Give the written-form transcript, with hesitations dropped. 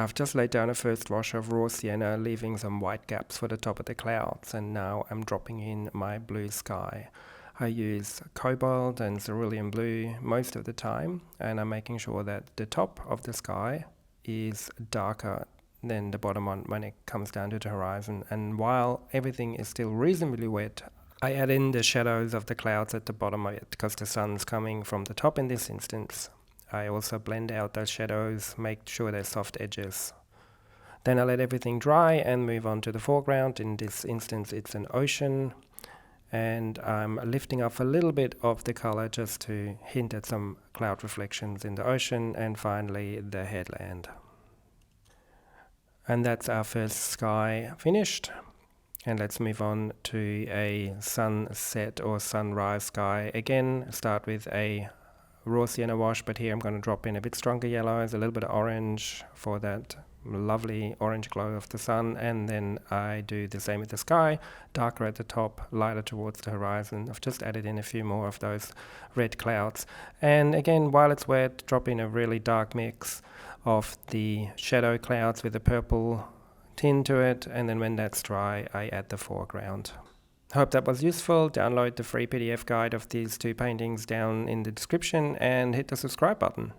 I've just laid down a first wash of raw sienna, leaving some white gaps for the top of the clouds, and now I'm dropping in my blue sky. I use cobalt and cerulean blue most of the time, and I'm making sure that the top of the sky is darker than the bottom one when it comes down to the horizon. And while everything is still reasonably wet, I add in the shadows of the clouds at the bottom of it because the sun's coming from the top in this instance. I also blend out those shadows, make sure they're soft edges. Then I let everything dry and move on to the foreground. In this instance, it's an ocean, and I'm lifting up a little bit of the color just to hint at some cloud reflections in the ocean, and finally the headland. And that's our first sky finished. And let's move on to a sunset or sunrise sky. Again, start with a raw sienna wash, but here I'm going to drop in a bit stronger yellows, a little bit of orange for that lovely orange glow of the sun, and then I do the same with the sky, darker at the top, lighter towards the horizon. I've just added in a few more of those red clouds, and again, while it's wet, drop in a really dark mix of the shadow clouds with a purple tint to it, and then when that's dry, I add the foreground. Hope that was useful. Download the free PDF guide of these two paintings down in the description and hit the subscribe button.